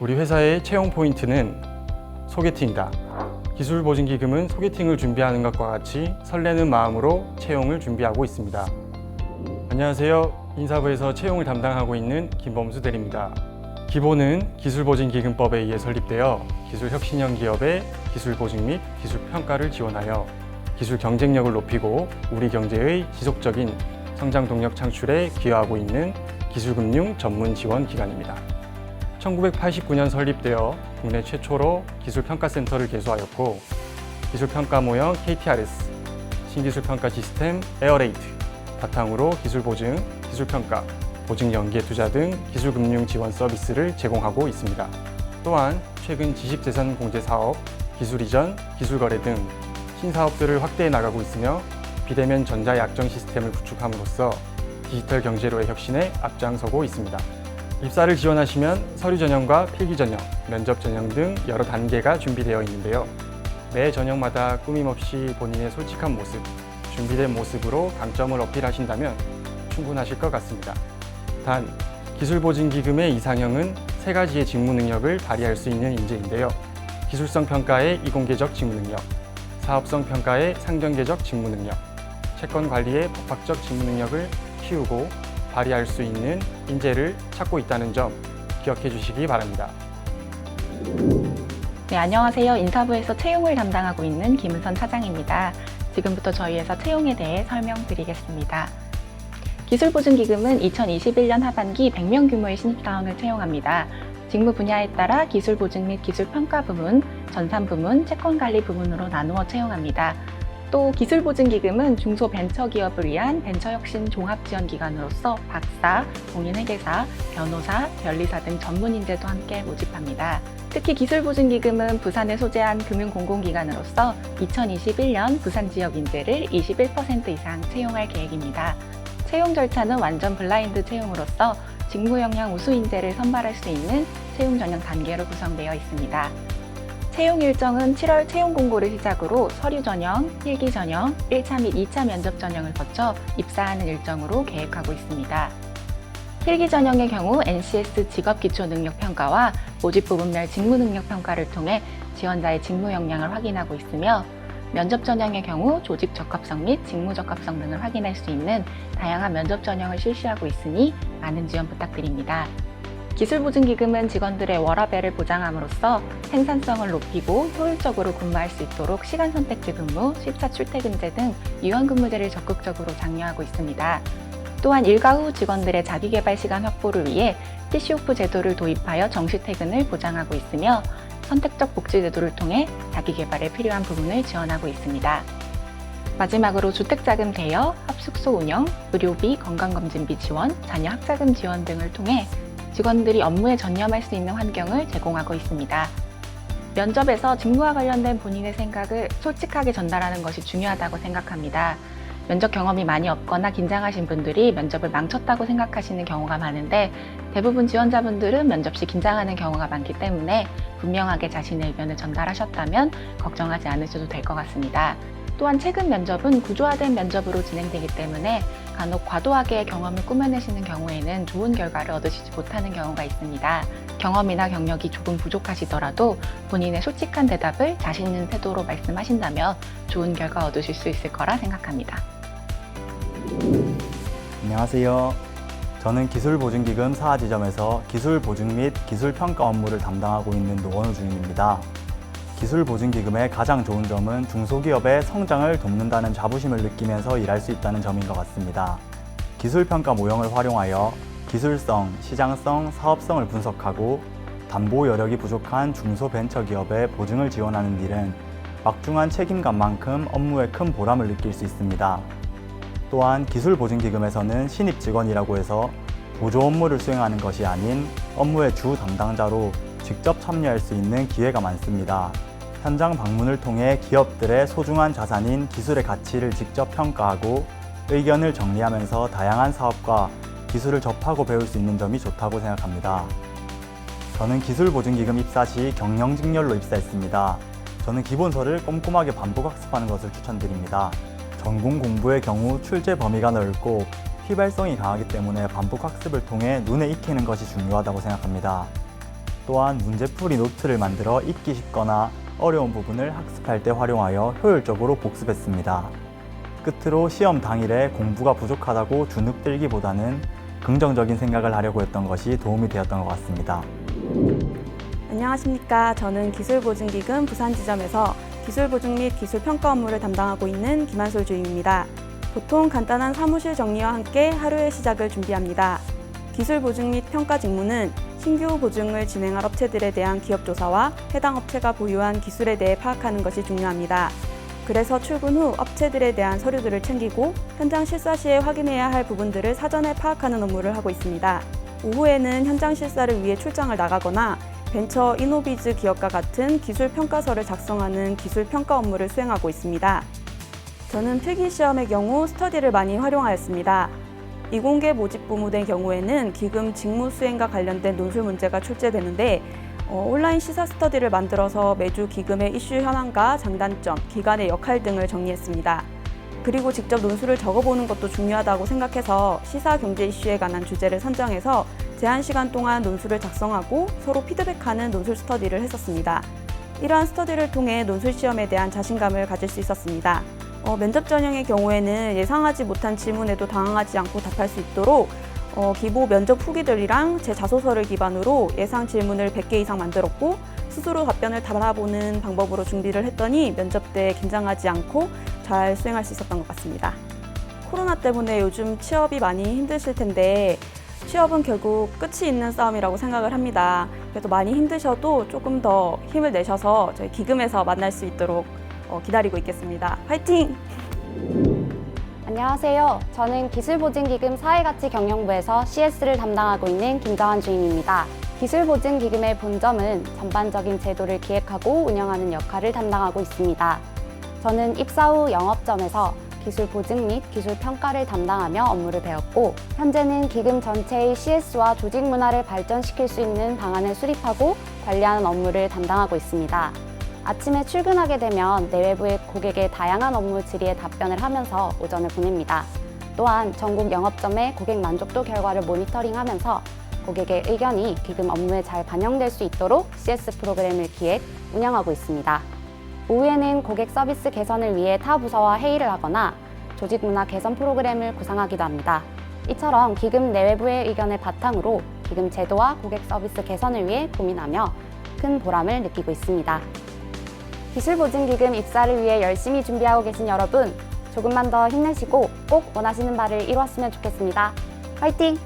우리 회사의 채용 포인트는 소개팅이다. 기술보증기금은 소개팅을 준비하는 것과 같이 설레는 마음으로 채용을 준비하고 있습니다. 안녕하세요. 인사부에서 채용을 담당하고 있는 김범수 대리입니다. 기본은 기술보증기금법에 의해 설립되어 기술혁신형 기업의 기술보증 및 기술평가를 지원하여 기술 경쟁력을 높이고 우리 경제의 지속적인 성장 동력 창출에 기여하고 있는 기술금융 전문 지원 기관입니다. 1989년 설립되어 국내 최초로 기술평가센터를 개소하였고 기술평가 모형 KTRS, 신기술평가 시스템 에어레이트, 바탕으로 기술보증, 기술평가, 보증연계 투자 등 기술금융 지원 서비스를 제공하고 있습니다. 또한 최근 지식재산 공제 사업, 기술 이전, 기술거래 등 신사업들을 확대해 나가고 있으며 비대면 전자약정 시스템을 구축함으로써 디지털 경제로의 혁신에 앞장서고 있습니다. 입사를 지원하시면 서류 전형과 필기 전형, 면접 전형 등 여러 단계가 준비되어 있는데요. 매 전형마다 꾸밈없이 본인의 솔직한 모습, 준비된 모습으로 강점을 어필하신다면 충분하실 것 같습니다. 단, 기술보증기금의 이상형은 3가지의 직무 능력을 발휘할 수 있는 인재인데요. 기술성 평가의 이공계적 직무 능력, 사업성 평가의 상정계적 직무 능력, 채권 관리의 법학적 직무 능력을 키우고 발휘할 수 있는 인재를 찾고 있다는 점 기억해 주시기 바랍니다. 네, 안녕하세요. 인사부에서 채용을 담당하고 있는 김은선 차장입니다. 지금부터 저희 회사 채용에 대해 설명드리겠습니다. 기술보증기금은 2021년 하반기 100명 규모의 신입사원을 채용합니다. 직무 분야에 따라 기술보증 및 기술평가 부문, 전산 부문, 채권관리 부문으로 나누어 채용합니다. 또 기술보증기금은 중소벤처기업을 위한 벤처혁신 종합지원기관으로서 박사, 공인회계사, 변호사, 변리사 등 전문인재도 함께 모집합니다. 특히 기술보증기금은 부산에 소재한 금융공공기관으로서 2021년 부산 지역 인재를 21% 이상 채용할 계획입니다. 채용 절차는 완전 블라인드 채용으로서 직무 역량 우수 인재를 선발할 수 있는 채용 전형 단계로 구성되어 있습니다. 채용 일정은 7월 채용 공고를 시작으로 서류 전형, 필기 전형, 1차 및 2차 면접 전형을 거쳐 입사하는 일정으로 계획하고 있습니다. 필기 전형의 경우 NCS 직업기초능력평가와 모집 부분별 직무능력평가를 통해 지원자의 직무 역량을 확인하고 있으며 면접 전형의 경우 조직 적합성 및 직무 적합성 등을 확인할 수 있는 다양한 면접 전형을 실시하고 있으니 많은 지원 부탁드립니다. 기술보증기금은 직원들의 워라밸을 보장함으로써 생산성을 높이고 효율적으로 근무할 수 있도록 시간 선택제 근무, 시차 출퇴근제 등 유연근무제를 적극적으로 장려하고 있습니다. 또한 일과 후 직원들의 자기개발 시간 확보를 위해 TC오프 제도를 도입하여 정시퇴근을 보장하고 있으며 선택적 복지 제도를 통해 자기개발에 필요한 부분을 지원하고 있습니다. 마지막으로 주택자금 대여, 합숙소 운영, 의료비, 건강검진비 지원, 자녀 학자금 지원 등을 통해 직원들이 업무에 전념할 수 있는 환경을 제공하고 있습니다. 면접에서 직무와 관련된 본인의 생각을 솔직하게 전달하는 것이 중요하다고 생각합니다. 면접 경험이 많이 없거나 긴장하신 분들이 면접을 망쳤다고 생각하시는 경우가 많은데 대부분 지원자분들은 면접 시 긴장하는 경우가 많기 때문에 분명하게 자신의 의견을 전달하셨다면 걱정하지 않으셔도 될 것 같습니다. 또한 최근 면접은 구조화된 면접으로 진행되기 때문에 간혹 과도하게 경험을 꾸며내시는 경우에는 좋은 결과를 얻으시지 못하는 경우가 있습니다. 경험이나 경력이 조금 부족하시더라도 본인의 솔직한 대답을 자신 있는 태도로 말씀하신다면 좋은 결과 얻으실 수 있을 거라 생각합니다. 안녕하세요. 저는 기술보증기금 사하지점에서 기술보증 및 기술평가 업무를 담당하고 있는 노원우 주임입니다. 기술보증기금의 가장 좋은 점은 중소기업의 성장을 돕는다는 자부심을 느끼면서 일할 수 있다는 점인 것 같습니다. 기술평가 모형을 활용하여 기술성, 시장성, 사업성을 분석하고 담보 여력이 부족한 중소벤처기업의 보증을 지원하는 일은 막중한 책임감만큼 업무에 큰 보람을 느낄 수 있습니다. 또한 기술보증기금에서는 신입 직원이라고 해서 보조 업무를 수행하는 것이 아닌 업무의 주 담당자로 직접 참여할 수 있는 기회가 많습니다. 현장 방문을 통해 기업들의 소중한 자산인 기술의 가치를 직접 평가하고 의견을 정리하면서 다양한 사업과 기술을 접하고 배울 수 있는 점이 좋다고 생각합니다. 저는 기술보증기금 입사 시 경영직렬로 입사했습니다. 저는 기본서를 꼼꼼하게 반복 학습하는 것을 추천드립니다. 전공 공부의 경우 출제 범위가 넓고 휘발성이 강하기 때문에 반복 학습을 통해 눈에 익히는 것이 중요하다고 생각합니다. 또한 문제풀이 노트를 만들어 읽기 쉽거나 어려운 부분을 학습할 때 활용하여 효율적으로 복습했습니다. 끝으로 시험 당일에 공부가 부족하다고 주눅들기보다는 긍정적인 생각을 하려고 했던 것이 도움이 되었던 것 같습니다. 안녕하십니까. 저는 기술보증기금 부산지점에서 기술보증 및 기술평가 업무를 담당하고 있는 김한솔 주임입니다. 보통 간단한 사무실 정리와 함께 하루의 시작을 준비합니다. 기술보증 및 평가 직무는 신규 보증을 진행할 업체들에 대한 기업 조사와 해당 업체가 보유한 기술에 대해 파악하는 것이 중요합니다. 그래서 출근 후 업체들에 대한 서류들을 챙기고 현장 실사 시에 확인해야 할 부분들을 사전에 파악하는 업무를 하고 있습니다. 오후에는 현장 실사를 위해 출장을 나가거나 벤처 이노비즈 기업과 같은 기술 평가서를 작성하는 기술 평가 업무를 수행하고 있습니다. 저는 필기시험의 경우 스터디를 많이 활용하였습니다. 이공계 모집 부무된 경우에는 기금 직무 수행과 관련된 논술 문제가 출제되는데 온라인 시사 스터디를 만들어서 매주 기금의 이슈 현황과 장단점, 기관의 역할 등을 정리했습니다. 그리고 직접 논술을 적어보는 것도 중요하다고 생각해서 시사 경제 이슈에 관한 주제를 선정해서 제한 시간 동안 논술을 작성하고 서로 피드백하는 논술 스터디를 했었습니다. 이러한 스터디를 통해 논술 시험에 대한 자신감을 가질 수 있었습니다. 면접 전형의 경우에는 예상하지 못한 질문에도 당황하지 않고 답할 수 있도록 기보 면접 후기들이랑 제 자소서를 기반으로 예상 질문을 100개 이상 만들었고 스스로 답변을 달아보는 방법으로 준비를 했더니 면접 때 긴장하지 않고 잘 수행할 수 있었던 것 같습니다. 코로나 때문에 요즘 취업이 많이 힘드실 텐데 취업은 결국 끝이 있는 싸움이라고 생각을 합니다. 그래도 많이 힘드셔도 조금 더 힘을 내셔서 저희 기금에서 만날 수 있도록 기다리고 있겠습니다. 화이팅! 안녕하세요. 저는 기술보증기금 사회가치경영부에서 CS를 담당하고 있는 김정환 주임입니다. 기술보증기금의 본점은 전반적인 제도를 기획하고 운영하는 역할을 담당하고 있습니다. 저는 입사 후 영업점에서 기술보증 및 기술평가를 담당하며 업무를 배웠고 현재는 기금 전체의 CS와 조직 문화를 발전시킬 수 있는 방안을 수립하고 관리하는 업무를 담당하고 있습니다. 아침에 출근하게 되면 내외부의 고객의 다양한 업무 질의에 답변을 하면서 오전을 보냅니다. 또한 전국 영업점의 고객 만족도 결과를 모니터링하면서 고객의 의견이 기금 업무에 잘 반영될 수 있도록 CS 프로그램을 기획, 운영하고 있습니다. 오후에는 고객 서비스 개선을 위해 타 부서와 회의를 하거나 조직 문화 개선 프로그램을 구상하기도 합니다. 이처럼 기금 내외부의 의견을 바탕으로 기금 제도와 고객 서비스 개선을 위해 고민하며 큰 보람을 느끼고 있습니다. 기술보증기금 입사를 위해 열심히 준비하고 계신 여러분, 조금만 더 힘내시고 꼭 원하시는 바를 이루었으면 좋겠습니다. 화이팅!